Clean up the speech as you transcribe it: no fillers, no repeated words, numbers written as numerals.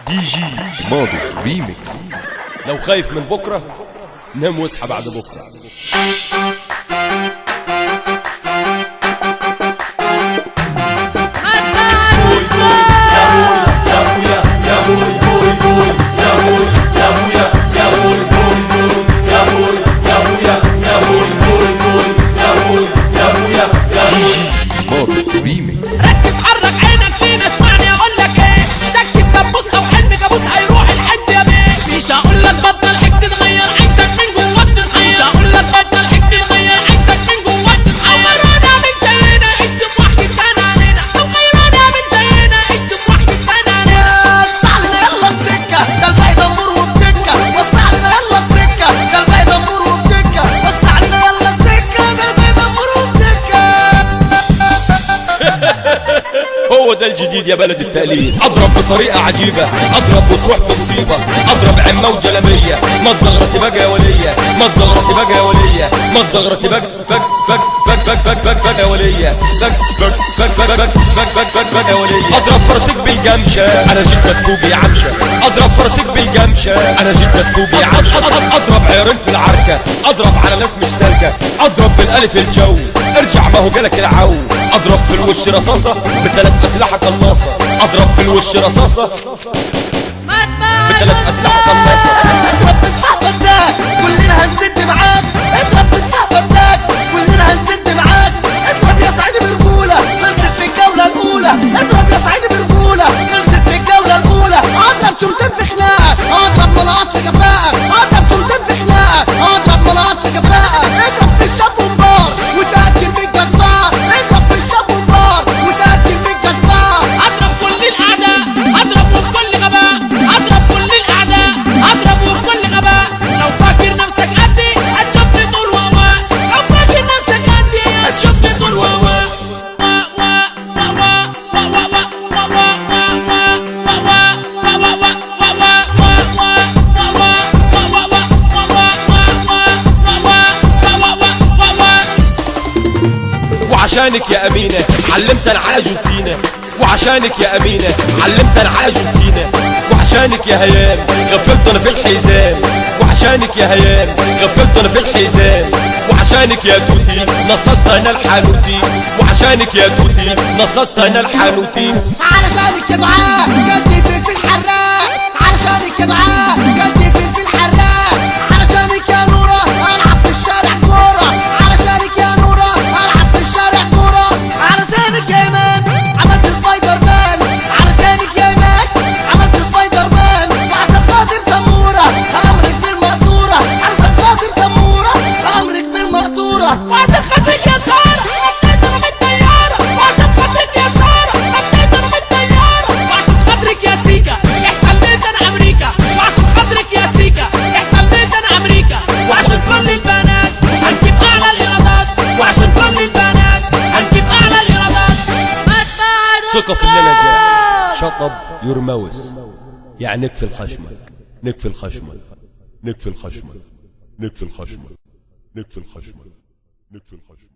دي جي ماضي ريميكس. لو خايف من بكرة نام واصحى بعد بكرة. ركز حرك عينك فينا اسمعني اقول لك ايه، شك الدبوس او حلم كابوس هيروح الحد يا بيه. مش هقول لك بطل حك تغير عايزك من جواك تتغير، مش هقول لك بطل حك تغير عايزك من جواك تتغير. لو غيرانا من زينا عشت بوحدة كان علينا، لو غيرانا من زينا عشت بوحدة كان علينا. وسع لنا يلا السكة ده الباقي دمور وبتكة، وسع لنا يلا السكة ده الباقي دمور وبتكة، وسع لنا يلا السكة ده الباقي دمور وبتكة. هو ده الجديد يا بلد التقليد. اضرب بطريقة عجيبة، اضرب وتروح في مصيبة، اضرب عمة وجلمية. ما تزغرتي بقى يا ولية، ما تزغرتي بقى يا ولية، ما تزغرتي بقى يا ولية، يا ولية. اضرب فرسك بالجمشة انا جيت مدفوق يا عمشة، اضرب فرسك بالجمشة انا جيت مدفوق يا عمشة. اضرب عيرين في العركة، اضرب على ناس مش سالكة، اضرب بالالف الجو ارجع ما هو جالك العو. اضرب في الوش رصاصة بثلاث اسلحة قناصة، اضرب في الوش رصاصة بثلاث اسلحة قناصة. اضرب بالصحفة ده كلنا هنسد معاك، اضرب بالصحفة ده كلنا هنسد معاك. اضرب يا سعيد برجولة خلصت في الجولة الأولى، اضرب يا سعيد برجولة خلصت في الجولة الأولى. اضرب شرطين في خناقة، اضرب ملاقات لكفاءة، اضرب شرطين في خناقة، اضرب ملاقات لكفاءة. اضرب في الشاب ومبار وتأكل من الجزار، اضرب في الشاب ومبار وتأكل من الجزار. اضرب كل الاعداء، اضرب وبكل غباء، اضرب كل الاعداء، اضرب وبكل غباء. لو فاكر نفسك قدي هتشوفني طول وهواء، لو فاكر نفسك قدي هتشوفني طول وهواء. وعشانك يا أمينة علمت العاج وسينة، وعشانك يا أمينة علمت العاج وسينة، وعشانك يا هيام غفلت أنا في الحيزان، وعشانك يا هيام غفلت أنا في الحيزان، وعشانك يا توتي نصصت أنا الحانوتي، وعشانك يا توتي نصصت أنا الحانوتي. علشانك يا دعاء كلتي في الحراق، علشانك يا دعاء كلتي في الحراق. علشانك يا نورة ألعب في الشارع كورة، علشانك يا نورة ألعب في الشارع كورة. علشانك يا إيمان عملت سبايدر مان، علشانك يا إيمان عملت سبايدر مان. وعشان خاطر سمورة أمرك بالمقطورة، عشان خاطر سمورة أمرك بالمقطورة. وعشان خاطرك يا سارة نطيت انا من الطيارة، وعشان خاطرك يا سارة نطيت انا من الطيارة. وعشان خاطرك يا سيكا احتليت انا امريكا، وعشان خاطرك يا سيكا احتليت انا امريكا. وعشان كل البنات هنجيب اعلى الايرادات، وعشان كل البنات هنجيب اعلى الايرادات. ثقة في اللي أنا جاي. شطب يرموس يعني نكفي الخشمة، نكفي الخشمة، نكفي الخشمة، نكفي الخشمة، نكفي الخشمة، نكفي الخشمة.